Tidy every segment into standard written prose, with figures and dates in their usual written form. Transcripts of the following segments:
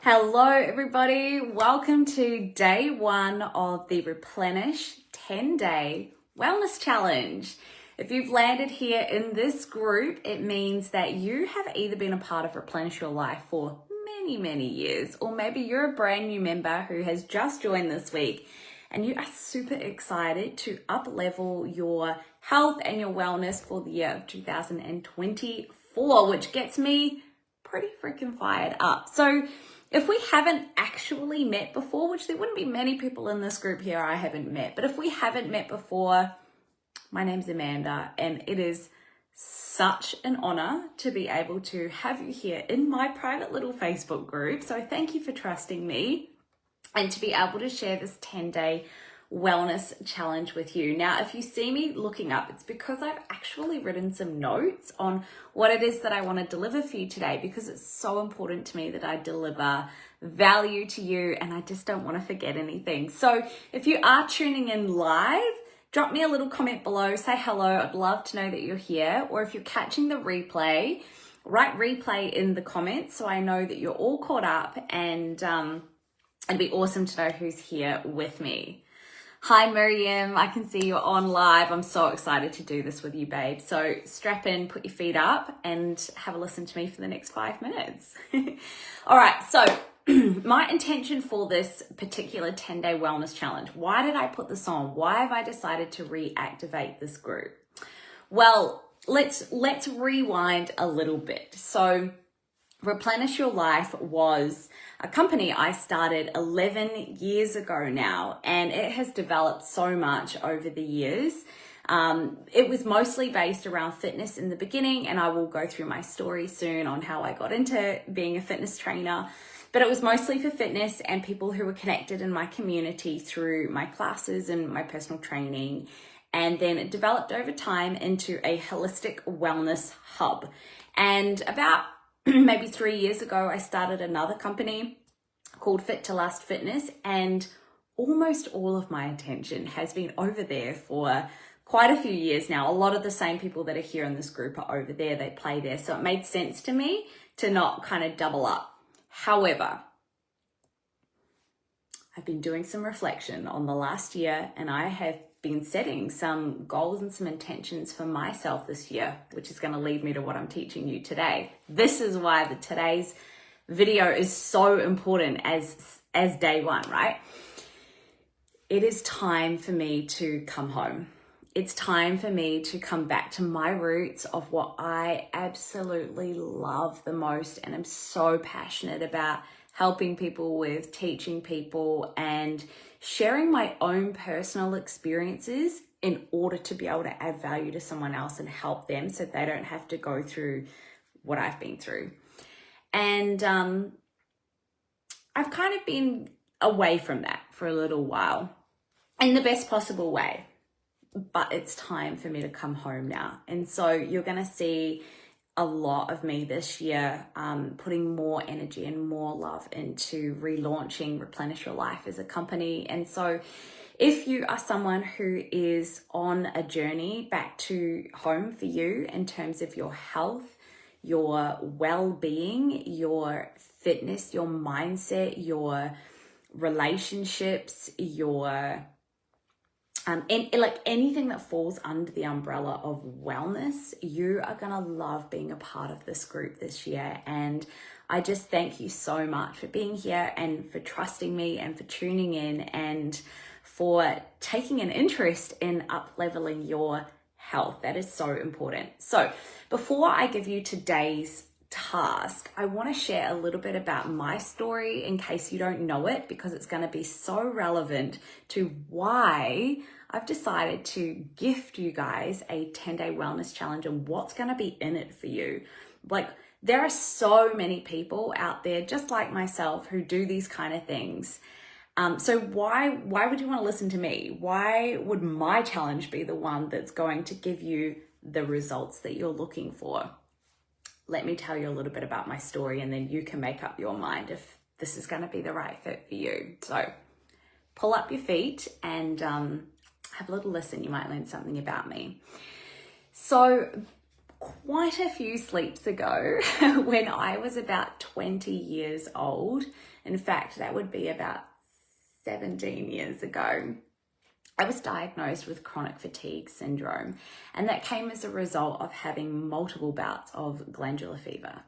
Hello everybody, welcome to day one of the Replenish 10-day wellness challenge. If you've landed here in this group, it means that you have either been a part of Replenish Your Life for many years, or maybe you're a brand new member who has just joined this week and you are super excited to up-level your health and your wellness for the year of 2024, which gets me pretty freaking fired up. So if we haven't actually met before, which there wouldn't be many people in this group here I haven't met, but if we haven't met before, my name's Amanda, and it is such an honor to be able to have you here in my private little Facebook group. So thank you for trusting me and to be able to share this 10-day wellness challenge with you. Now, if you see me looking up, it's because I've actually written some notes on what it is that I want to deliver for you today, because it's so important to me that I deliver value to you and I just don't want to forget anything. So if you are tuning in live, drop me a little comment below, say hello. I'd love to know that you're here. Or if you're catching the replay, write replay in the comments so I know that you're all caught up, and it'd be awesome to know who's here with me. Hi Miriam, I can see you're on live. I'm so excited to do this with you, babe. So strap in, put your feet up, and have a listen to me for the next 5 minutes. All right, so my intention for this particular 10-day wellness challenge, why did I put this on? Why have I decided to reactivate this group? Well, let's rewind a little bit. So Replenish Your Life was a company I started 11 years ago now, and it has developed so much over the years. It was mostly based around fitness in the beginning, and I will go through my story soon on how I got into being a fitness trainer. But it was mostly for fitness and people who were connected in my community through my classes and my personal training. And then it developed over time into a holistic wellness hub. And about maybe 3 years ago, I started another company called Fit to Last Fitness, and almost all of my attention has been over there for quite a few years now. A lot of the same people that are here in this group are over there, they play there. So it made sense to me to not kind of double up. However, I've been doing some reflection on the last year, and I have been setting some goals and some intentions for myself this year, which is going to lead me to what I'm teaching you today. This is why today's video is so important as day one, right? It is time for me to come home. It's time for me to come back to my roots of what I absolutely love the most, and I'm so passionate about helping people with, teaching people, and sharing my own personal experiences in order to be able to add value to someone else and help them so they don't have to go through what I've been through. And I've kind of been away from that for a little while in the best possible way, but it's time for me to come home now. And so you're going to see a lot of me this year, putting more energy and more love into relaunching Replenish Your Life as a company. And so if you are someone who is on a journey back to home for you in terms of your health, your well-being, your fitness, your mindset, your relationships, your and like anything that falls under the umbrella of wellness, you are going to love being a part of this group this year. And I just thank you so much for being here and for trusting me and for tuning in and for taking an interest in up-leveling your health. That is so important. So before I give you today's task, I want to share a little bit about my story in case you don't know it, because it's going to be so relevant to why I've decided to gift you guys a 10-day wellness challenge and what's going to be in it for you. Like, there are so many people out there just like myself who do these kind of things. So why would you want to listen to me? Why would my challenge be the one that's going to give you the results that you're looking for? Let me tell you a little bit about my story, and then you can make up your mind if this is going to be the right fit for you. So pull up your feet and have a little listen. You might learn something about me. So quite a few sleeps ago, when I was about 20 years old, in fact, that would be about 17 years ago, I was diagnosed with chronic fatigue syndrome, and that came as a result of having multiple bouts of glandular fever.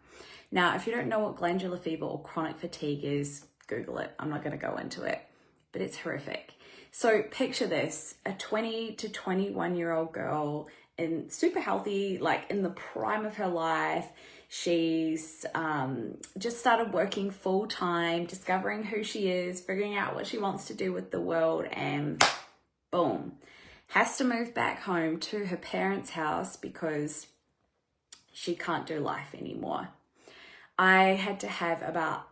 Now, if you don't know what glandular fever or chronic fatigue is, Google it. I'm not going to go into it, but it's horrific. So picture this, a 20 to 21-year-old girl, and super healthy, like in the prime of her life. She's just started working full time, discovering who she is, figuring out what she wants to do with the world, and boom, has to move back home to her parents' house because she can't do life anymore. I had to have about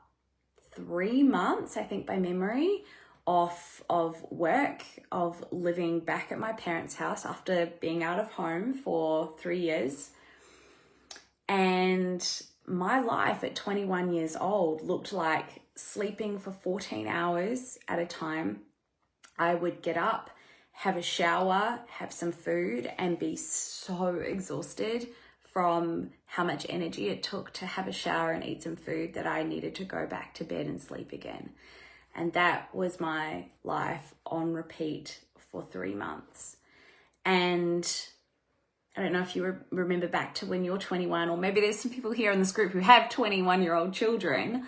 3 months, I think by memory, off of work, of living back at my parents' house after being out of home for 3 years. And my life at 21 years old looked like sleeping for 14 hours at a time. I would get up, have a shower, have some food, and be so exhausted from how much energy it took to have a shower and eat some food that I needed to go back to bed and sleep again. And that was my life on repeat for 3 months. And I don't know if you remember back to when you're 21, or maybe there's some people here in this group who have 21-year-old children.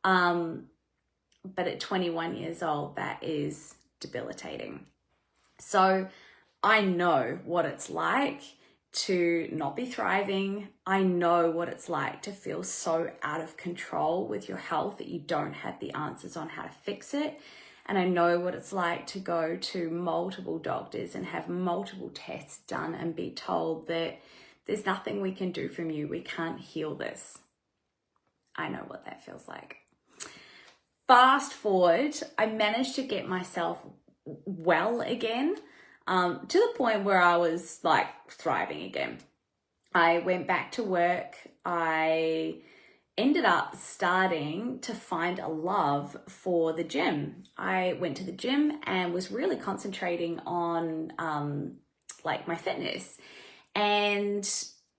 But at 21 years old, that is debilitating. So I know what it's like to not be thriving. I know what it's like to feel so out of control with your health that you don't have the answers on how to fix it. And I know what it's like to go to multiple doctors and have multiple tests done and be told that there's nothing we can do from you. We can't heal this. I know what that feels like. Fast forward, I managed to get myself well again, to the point where I was like thriving again. I went back to work. I ended up starting to find a love for the gym. I went to the gym and was really concentrating on like my fitness. And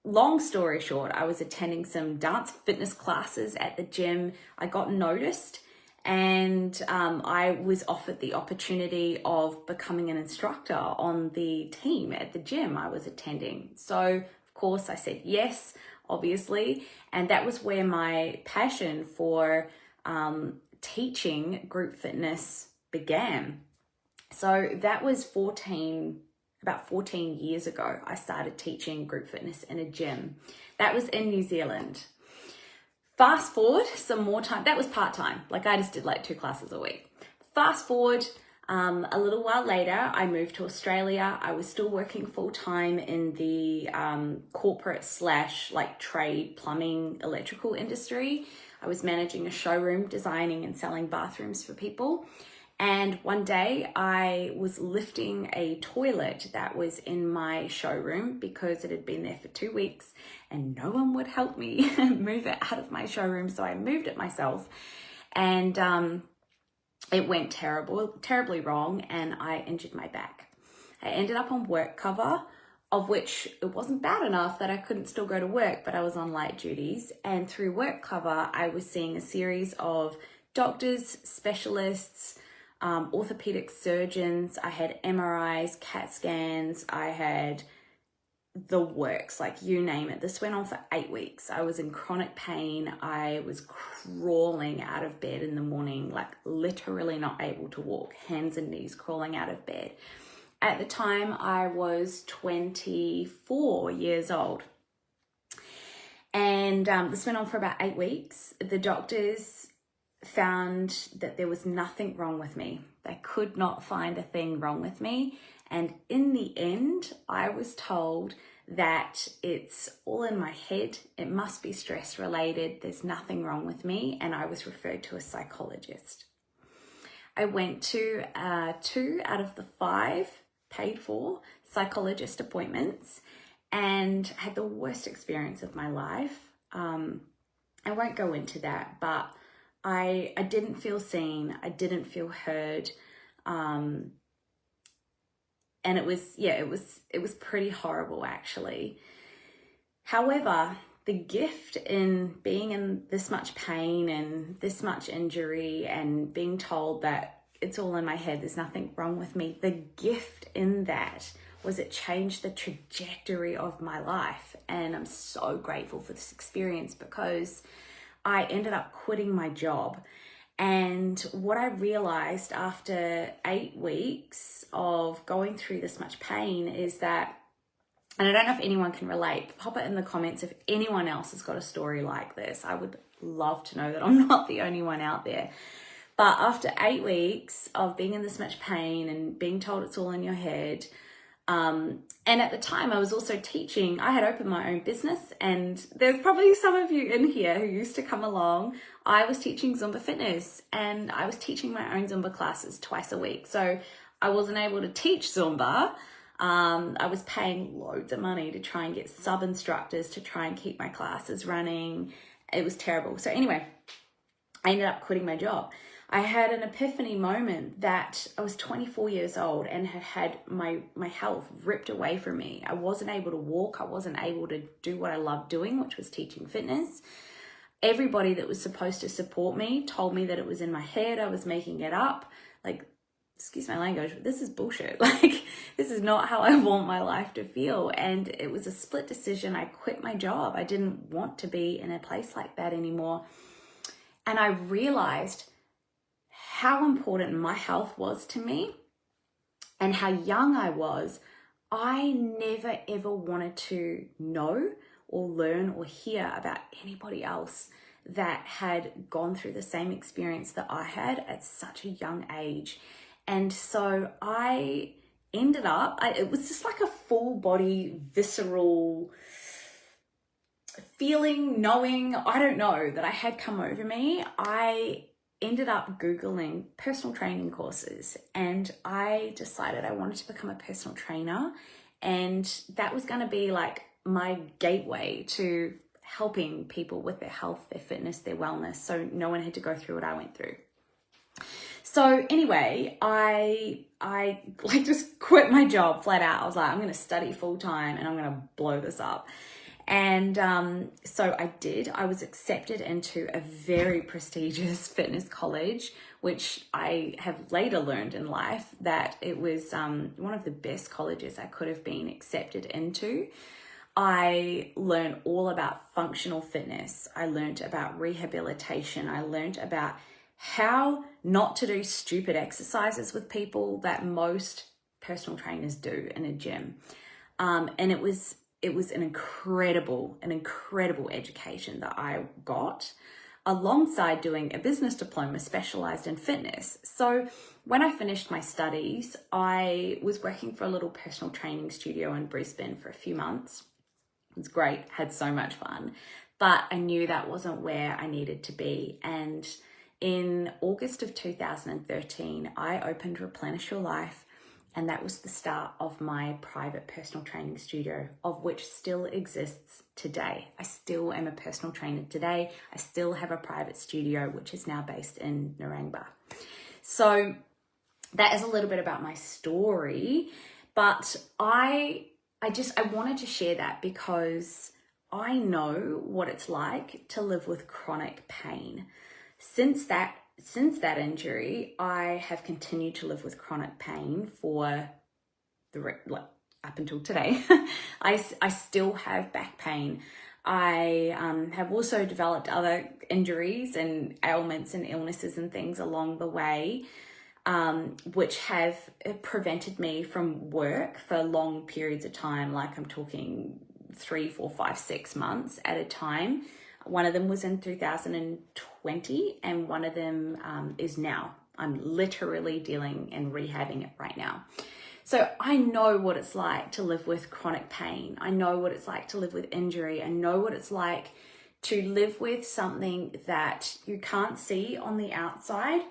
long story short, I was attending some dance fitness classes at the gym. I got noticed, and I was offered the opportunity of becoming an instructor on the team at the gym I was attending. So, of course, I said yes, obviously, and that was where my passion for teaching group fitness began. So that was about 14 years ago, I started teaching group fitness in a gym. That was in New Zealand. Fast forward some more time, that was part-time, like I just did like 2 classes a week. Fast forward a little while later, I moved to Australia. I was still working full-time in the corporate / like trade plumbing electrical industry. I was managing a showroom, designing and selling bathrooms for people. And one day I was lifting a toilet that was in my showroom because it had been there for 2 weeks and no one would help me move it out of my showroom. So I moved it myself, and it went terribly wrong, and I injured my back. I ended up on work cover, of which it wasn't bad enough that I couldn't still go to work, but I was on light duties. And through work cover, I was seeing a series of doctors, specialists, orthopedic surgeons. I had MRIs, CAT scans, I had the works, like you name it. This went on for 8 weeks. I was in chronic pain. I was crawling out of bed in the morning, like literally not able to walk, hands and knees crawling out of bed. At the time, I was 24 years old. And this went on for about 8 weeks. The doctors found that there was nothing wrong with me. They could not find a thing wrong with me. And in the end, I was told that it's all in my head. It must be stress related. There's nothing wrong with me. And I was referred to a psychologist. I went to 2 out of the 5 paid for psychologist appointments and had the worst experience of my life. I won't go into that, but I didn't feel seen. I didn't feel heard. And it was pretty horrible, actually. However, the gift in being in this much pain and this much injury and being told that it's all in my head, there's nothing wrong with me, the gift in that was it changed the trajectory of my life. And I'm so grateful for this experience because I ended up quitting my job. And what I realized after 8 weeks of going through this much pain is that, and I don't know if anyone can relate, pop it in the comments if anyone else has got a story like this. I would love to know that I'm not the only one out there. But after 8 weeks of being in this much pain and being told it's all in your head, and at the time I was also teaching, I had opened my own business, and there's probably some of you in here who used to come along. I was teaching Zumba fitness and I was teaching my own Zumba classes twice a week. So I wasn't able to teach Zumba. I was paying loads of money to try and get sub-instructors to try and keep my classes running. It was terrible. So anyway, I ended up quitting my job. I had an epiphany moment that I was 24 years old and had my health ripped away from me. I wasn't able to walk. I wasn't able to do what I loved doing, which was teaching fitness. Everybody that was supposed to support me told me that it was in my head. I was making it up. Like, excuse my language, but this is bullshit. Like, this is not how I want my life to feel. And it was a split decision. I quit my job. I didn't want to be in a place like that anymore. And I realized how important my health was to me and how young I was. I never ever wanted to know or learn or hear about anybody else that had gone through the same experience that I had at such a young age. And so I ended up, it was just like a full body, visceral feeling, knowing, I don't know, that I had come over me. I ended up Googling personal training courses, and I decided I wanted to become a personal trainer. And that was going to be like my gateway to helping people with their health, their fitness, their wellness. So no one had to go through what I went through. So anyway, I like just quit my job flat out. I was like, I'm going to study full time and I'm going to blow this up. And so I did. I was accepted into a very prestigious fitness college, which I have later learned in life that it was one of the best colleges I could have been accepted into. I learned all about functional fitness. I learned about rehabilitation. I learned about how not to do stupid exercises with people that most personal trainers do in a gym. And it was an incredible education that I got alongside doing a business diploma specialized in fitness. So when I finished my studies, I was working for a little personal training studio in Brisbane for a few months. It was great, had so much fun, but I knew that wasn't where I needed to be. And in August of 2013, I opened Replenish Your Life. And that was the start of my private personal training studio, of which still exists today. I still am a personal trainer today. I still have a private studio, which is now based in Narangba. So that is a little bit about my story, but I wanted to share that because I know what it's like to live with chronic pain. Since that injury, I have continued to live with chronic pain for up until today. I still have back pain. I have also developed other injuries and ailments and illnesses and things along the way, which have prevented me from work for long periods of time. Like I'm talking 3, 4, 5, 6 months at a time. One of them was in 2020 and one of them is now. I'm literally dealing and rehabbing it right now. So I know what it's like to live with chronic pain. I know what it's like to live with injury. I know what it's like to live with something that you can't see on the outside.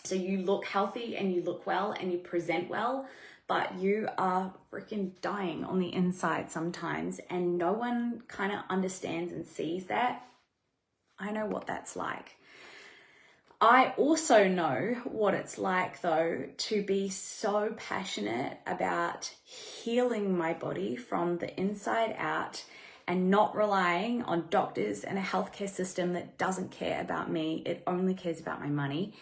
So you look healthy and you look well and you present well, but you are freaking dying on the inside sometimes, and no one kind of understands and sees that. I know what that's like. I also know what it's like, though, to be so passionate about healing my body from the inside out and not relying on doctors and a healthcare system that doesn't care about me, it only cares about my money,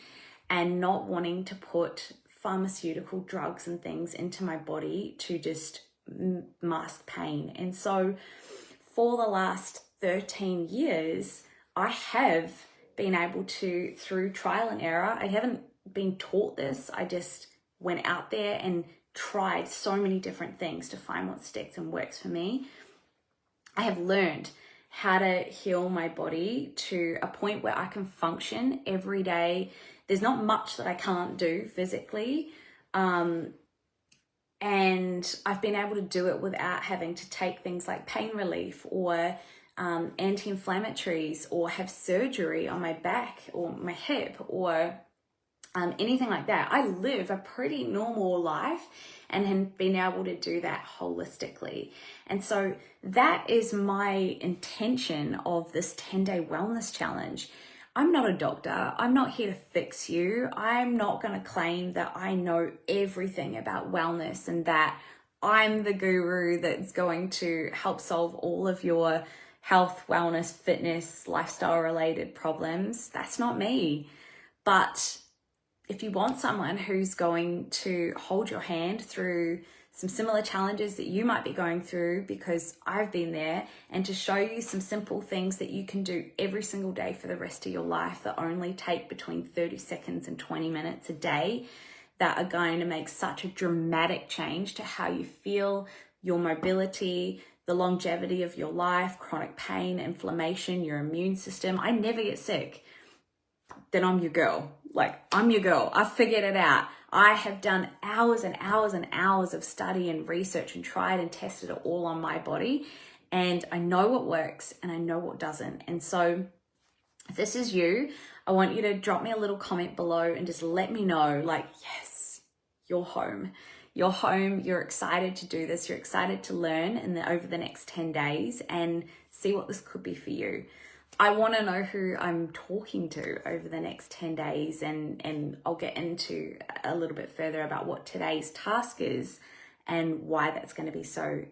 and not wanting to put pharmaceutical drugs and things into my body to just mask pain. And so for the last 13 years, I have been able to, through trial and error, I haven't been taught this, I just went out there and tried so many different things to find what sticks and works for me. I have learned how to heal my body to a point where I can function every day. There's not much that I can't do physically. And I've been able to do it without having to take things like pain relief or anti-inflammatories or have surgery on my back or my hip or anything like that. I live a pretty normal life and have been able to do that holistically. And so that is my intention of this 10-day wellness challenge. I'm not a doctor. I'm not here to fix you. I'm not going to claim that I know everything about wellness and that I'm the guru that's going to help solve all of your health, wellness, fitness, lifestyle related problems. That's not me. But if you want someone who's going to hold your hand through some similar challenges that you might be going through, because I've been there, and to show you some simple things that you can do every single day for the rest of your life that only take between 30 seconds and 20 minutes a day, that are going to make such a dramatic change to how you feel, your mobility, the longevity of your life, chronic pain, inflammation, your immune system. I never get sick. Then I'm your girl. Like, I'm your girl. I've figured it out. I have done hours and hours and hours of study and research and tried and tested it all on my body. And I know what works and I know what doesn't. And so if this is you, I want you to drop me a little comment below and just let me know, like, yes, you're home. You're home. You're excited to do this. You're excited to learn over the next 10 days and see what this could be for you. I want to know who I'm talking to over the next 10 days, and I'll get into a little bit further about what today's task is and why that's going to be so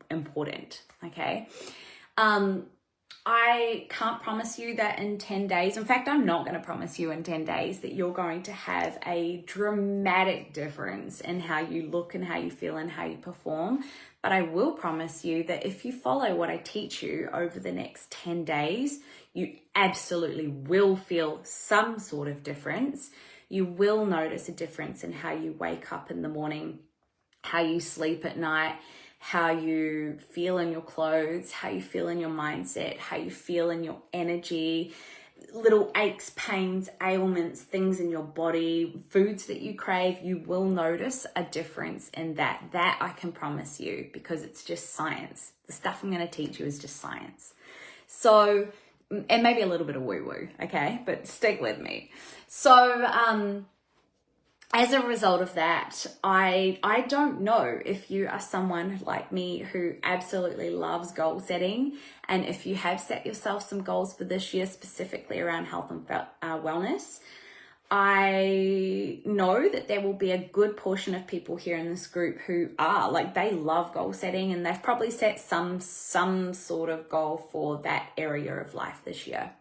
important, okay? I can't promise you that in 10 days, in fact, I'm not going to promise you in 10 days that you're going to have a dramatic difference in how you look and how you feel and how you perform. But I will promise you that if you follow what I teach you over the next 10 days, you absolutely will feel some sort of difference. You will notice a difference in how you wake up in the morning, how you sleep at night, how you feel in your clothes, how you feel in your mindset, how you feel in your energy, little aches, pains, ailments, things in your body, foods that you crave. You will notice a difference in that. That I can promise you, because it's just science. The stuff I'm going to teach you is just science. So, and maybe a little bit of woo-woo, okay? But stick with me. So, as a result of that, I don't know if you are someone like me who absolutely loves goal setting, and if you have set yourself some goals for this year specifically around health and wellness. I know that there will be a good portion of people here in this group who are like, they love goal setting, and they've probably set some sort of goal for that area of life this year.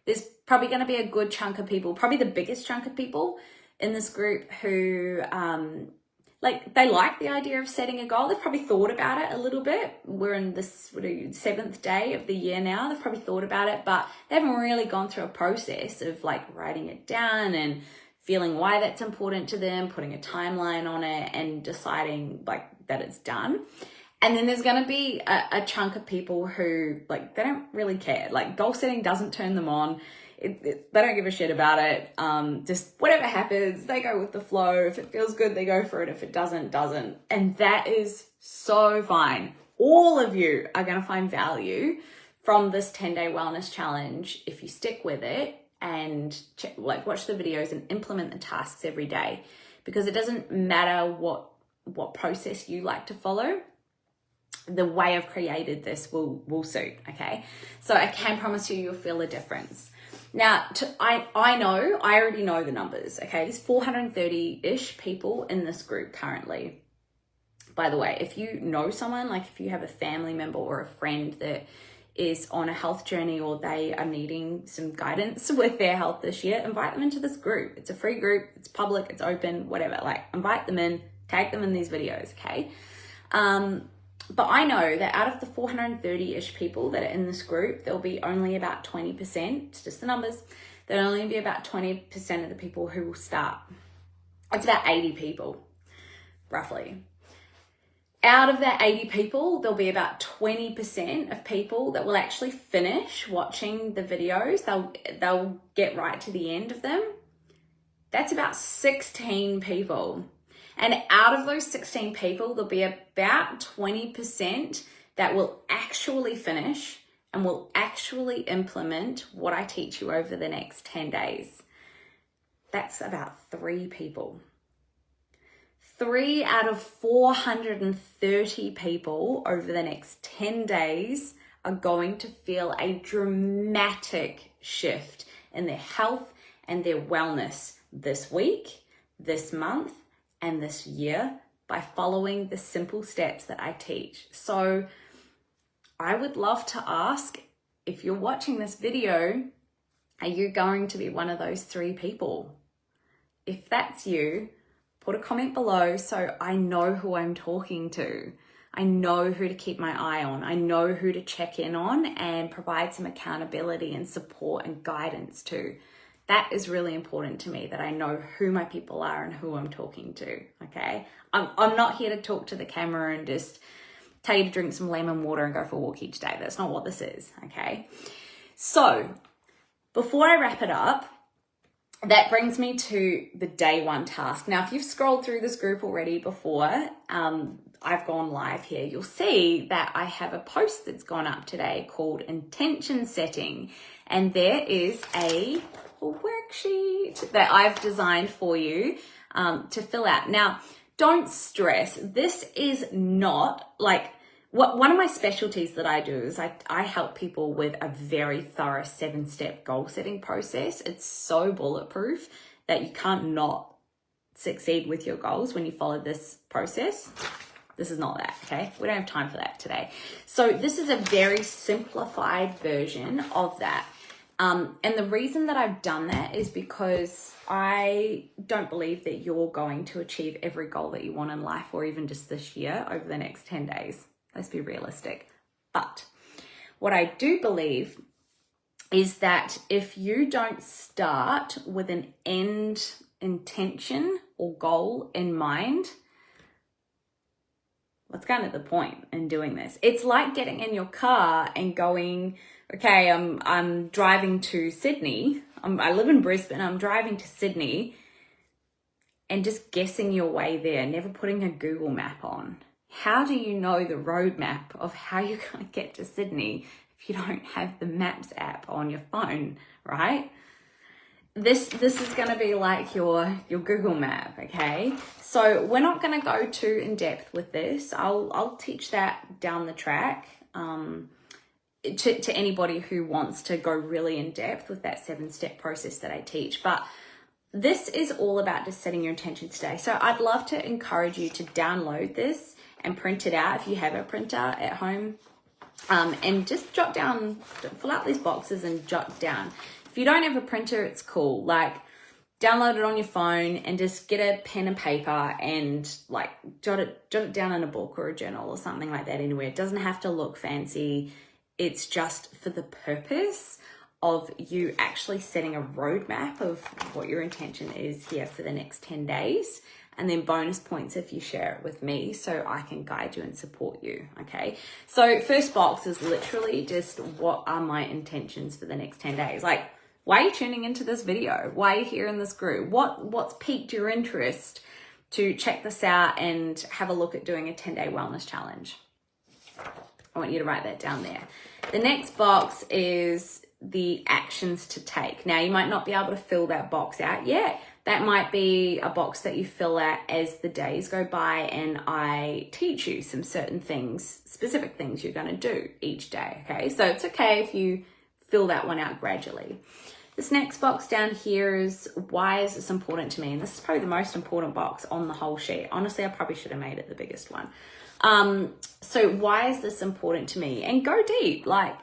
There's probably going to be a good chunk of people, probably the biggest chunk of people in this group who they like the idea of setting a goal. They've probably thought about it a little bit. We're in this 7th day of the year now. They've probably thought about it, but they haven't really gone through a process of like writing it down and feeling why that's important to them, putting a timeline on it and deciding like that it's done. And then there's going to be a chunk of people who like, they don't really care. Like, goal setting doesn't turn them on. They don't give a shit about it. Just whatever happens, they go with the flow. If it feels good, they go for it. If it doesn't, doesn't. And that is so fine. All of you are going to find value from this 10-day wellness challenge if you stick with it and watch the videos and implement the tasks every day, because it doesn't matter what process you like to follow. The way I've created this will suit, okay? So I can promise you'll feel a difference. Now, I already know the numbers, okay? There's 430-ish people in this group currently. By the way, if you know someone, like if you have a family member or a friend that is on a health journey or they are needing some guidance with their health this year, invite them into this group. It's a free group, it's public, it's open, whatever. Like, invite them in, tag them in these videos, okay? But I know that out of the 430-ish people that are in this group, there'll be only about 20%, it's just the numbers, there'll only be about 20% of the people who will start. It's about 80 people, roughly. Out of that 80 people, there'll be about 20% of people that will actually finish watching the videos. They'll get right to the end of them. That's about 16 people. And out of those 16 people, there'll be about 20% that will actually finish and will actually implement what I teach you over the next 10 days. That's about 3 people. 3 out of 430 people over the next 10 days are going to feel a dramatic shift in their health and their wellness this week, this month, and this year by following the simple steps that I teach. So I would love to ask, if you're watching this video, are you going to be one of those 3 people? If that's you, put a comment below so I know who I'm talking to. I know who to keep my eye on. I know who to check in on and provide some accountability and support and guidance to. That is really important to me, that I know who my people are and who I'm talking to, okay? I'm not here to talk to the camera and just tell you to drink some lemon water and go for a walk each day. That's not what this is, okay? So, before I wrap it up, that brings me to the day 1 task. Now, if you've scrolled through this group already before, I've gone live here, you'll see that I have a post that's gone up today called Intention Setting. And there is a worksheet that I've designed for you to fill out. Now, don't stress. This is not like, one of my specialties that I do is I help people with a very thorough 7-step goal setting process. It's so bulletproof that you can't not succeed with your goals when you follow this process. This is not that, okay? We don't have time for that today. So this is a very simplified version of that. And the reason that I've done that is because I don't believe that you're going to achieve every goal that you want in life, or even just this year over the next 10 days. Let's be realistic. But what I do believe is that if you don't start with an end intention or goal in mind, what's kind of the point in doing this? It's like getting in your car and going, okay, I'm driving to Sydney. I live in Brisbane. I'm driving to Sydney, and just guessing your way there, never putting a Google map on. How do you know the roadmap of how you're going to get to Sydney if you don't have the Maps app on your phone, right? This is going to be like your Google map, okay? So we're not going to go too in depth with this. I'll teach that down the track to anybody who wants to go really in depth with that 7-step process that I teach. But this is all about just setting your intentions today. So I'd love to encourage you to download this and print it out if you have a printer at home, and just jot down, fill out these boxes and jot down. If you don't have a printer, it's cool. Like, download it on your phone and just get a pen and paper and like jot it down in a book or a journal or something like that anywhere. It doesn't have to look fancy. It's just for the purpose of you actually setting a roadmap of what your intention is here for the next 10 days. And then bonus points if you share it with me so I can guide you and support you, okay? So first box is literally just, what are my intentions for the next 10 days? Like, why are you tuning into this video? Why are you here in this group? What's piqued your interest to check this out and have a look at doing a 10-day wellness challenge? I want you to write that down there. The next box is the actions to take. Now, you might not be able to fill that box out yet. That might be a box that you fill out as the days go by and I teach you some certain things, specific things you're going to do each day, okay? So it's okay if you fill that one out gradually. This next box down here is, why is this important to me? And this is probably the most important box on the whole sheet. Honestly, I probably should have made it the biggest one. So why is this important to me? And go deep, like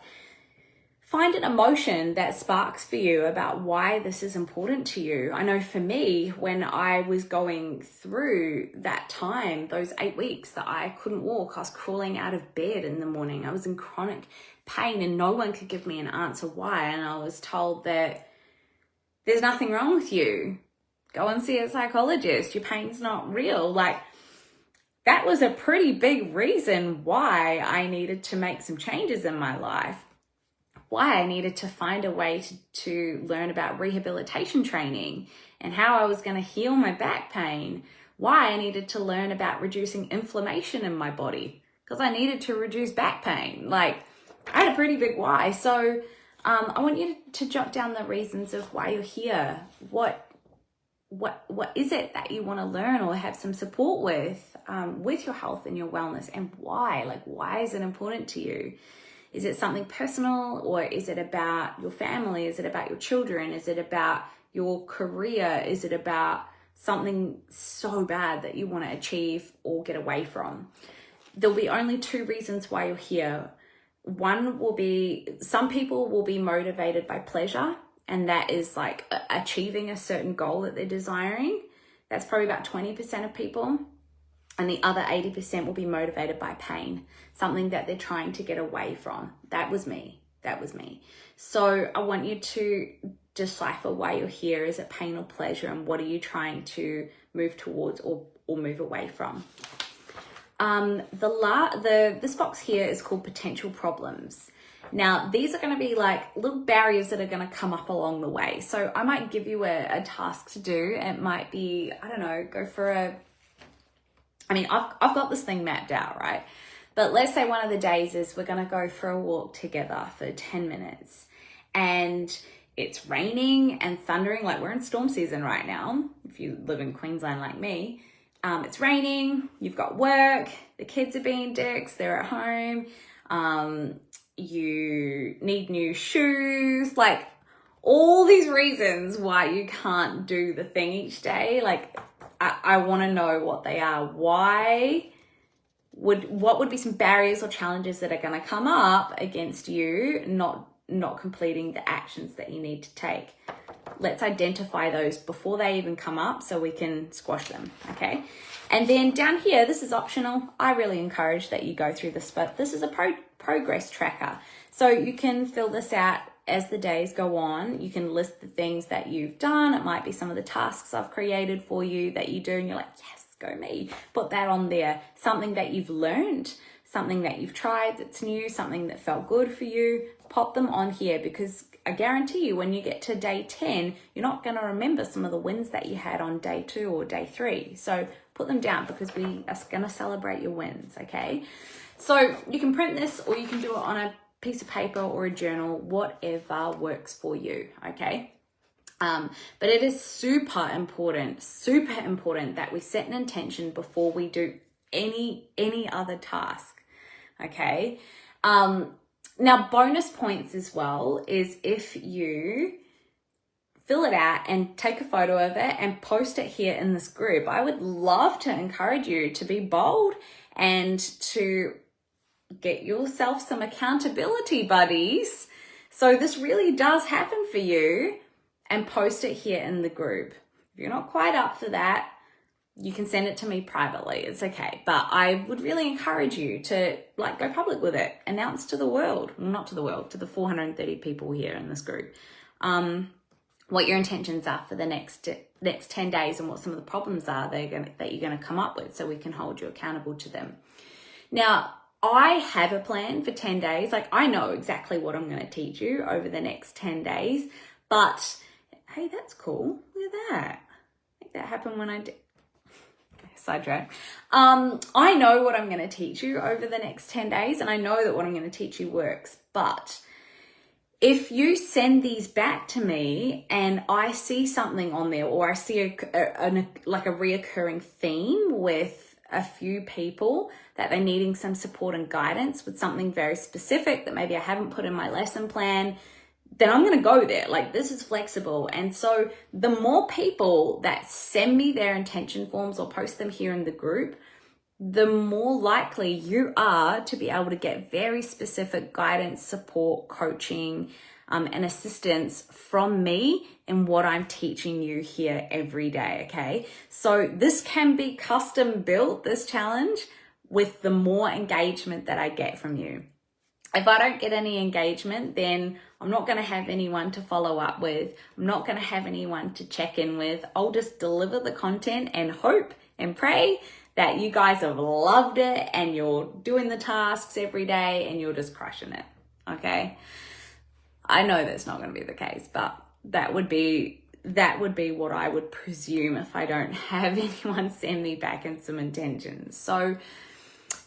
find an emotion that sparks for you about why this is important to you. I know for me, when I was going through that time, those 8 weeks that I couldn't walk, I was crawling out of bed in the morning. I was in chronic pain and no one could give me an answer why. And I was told that there's nothing wrong with you. Go and see a psychologist. Your pain's not real. Like, that was a pretty big reason why I needed to make some changes in my life. Why I needed to find a way to learn about rehabilitation training and how I was going to heal my back pain. Why I needed to learn about reducing inflammation in my body, because I needed to reduce back pain. Like, I had a pretty big why. So I want you to jot down the reasons of why you're here. What is it that you want to learn or have some support with your health and your wellness, and why? Like, why is it important to you? Is it something personal, or is it about your family? Is it about your children? Is it about your career? Is it about something so bad that you want to achieve or get away from? There'll be only 2 reasons why you're here. One will be, some people will be motivated by pleasure, and that is like achieving a certain goal that they're desiring. That's probably about 20% of people. And the other 80% will be motivated by pain, something that they're trying to get away from. That was me. So I want you to decipher why you're here. Is it pain or pleasure? And what are you trying to move towards or move away from? This box here is called potential problems. Now, these are going to be like little barriers that are going to come up along the way. So I might give you a task to do. It might be, I don't know, go for I've got this thing mapped out, right? But let's say one of the days is we're going to go for a walk together for 10 minutes. And it's raining and thundering, like we're in storm season right now, if you live in Queensland like me. It's raining, you've got work, the kids are being dicks, they're at home, you need new shoes, like all these reasons why you can't do the thing each day. Like, I want to know what they are. What would be some barriers or challenges that are going to come up against you not completing the actions that you need to take? Let's identify those before they even come up so we can squash them, okay? And then down here, this is optional. I really encourage that you go through this, but this is a progress tracker. So you can fill this out as the days go on. You can list the things that you've done. It might be some of the tasks I've created for you that you do and you're like, yes, go me. Put that on there. Something that you've learned, something that you've tried that's new, something that felt good for you. Pop them on here, because I guarantee you when you get to day 10, you're not going to remember some of the wins that you had on day 2 or day 3. So put them down, because we are going to celebrate your wins, okay? So you can print this, or you can do it on a piece of paper or a journal, whatever works for you, okay? But it is super important that we set an intention before we do any other task, okay? Now, bonus points as well is if you fill it out and take a photo of it and post it here in this group. I would love to encourage you to be bold and to get yourself some accountability buddies. So this really does happen for you, and post it here in the group. If you're not quite up for that, you can send it to me privately. It's okay. But I would really encourage you to go public with it. Announce to the world, well, not to the world, to the 430 people here in this group, what your intentions are for the next 10 days and what some of the problems are that you're going to come up with, so we can hold you accountable to them. Now, I have a plan for 10 days. I know exactly what I'm going to teach you over the next 10 days, but hey, that's cool. Look at that. I think that happened when I did. Okay, sidetrack. I know what I'm going to teach you over the next 10 days, and I know that what I'm going to teach you works, but if you send these back to me and I see something on there, or I see a reoccurring theme with a few people that they're needing some support and guidance with something very specific that maybe I haven't put in my lesson plan, then I'm going to go there. Like, this is flexible. And so the more people that send me their intention forms or post them here in the group, the more likely you are to be able to get very specific guidance, support, coaching, and assistance from me in what I'm teaching you here every day, okay? So this can be custom built, this challenge, with the more engagement that I get from you. If I don't get any engagement, then I'm not going to have anyone to follow up with. I'm not going to have anyone to check in with. I'll just deliver the content and hope and pray that you guys have loved it and you're doing the tasks every day and you're just crushing it, okay? I know that's not going to be the case, but that would be what I would presume if I don't have anyone send me back in some intentions. So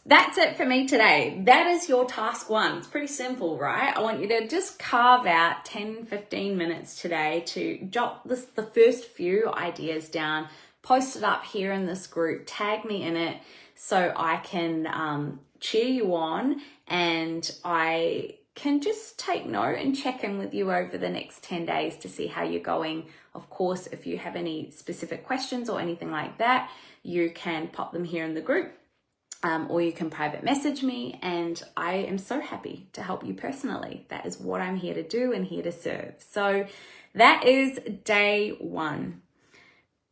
that's it for me today. That is your task 1. It's pretty simple, right? I want you to just carve out 10-15 minutes today to jot the first few ideas down, post it up here in this group, tag me in it so I can cheer you on, and I can just take note and check in with you over the next 10 days to see how you're going. Of course, if you have any specific questions or anything like that, you can pop them here in the group. Or you can private message me, and I am so happy to help you personally. That is what I'm here to do and here to serve. So that is day 1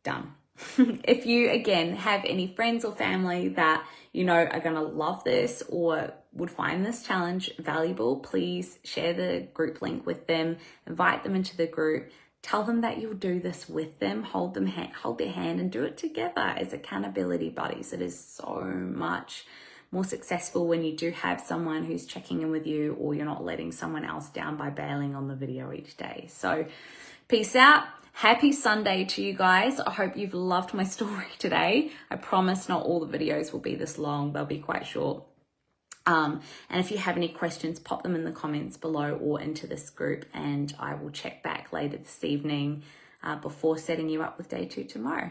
done. If you, again, have any friends or family that you know are going to love this or would find this challenge valuable, please share the group link with them, invite them into the group. Tell them that you'll do this with them, hold their hand and do it together as accountability buddies. It is so much more successful when you do have someone who's checking in with you, or you're not letting someone else down by bailing on the video each day. So peace out. Happy Sunday to you guys. I hope you've loved my story today. I promise not all the videos will be this long. They'll be quite short. And if you have any questions, pop them in the comments below or into this group, and I will check back later this evening before setting you up with day 2 tomorrow.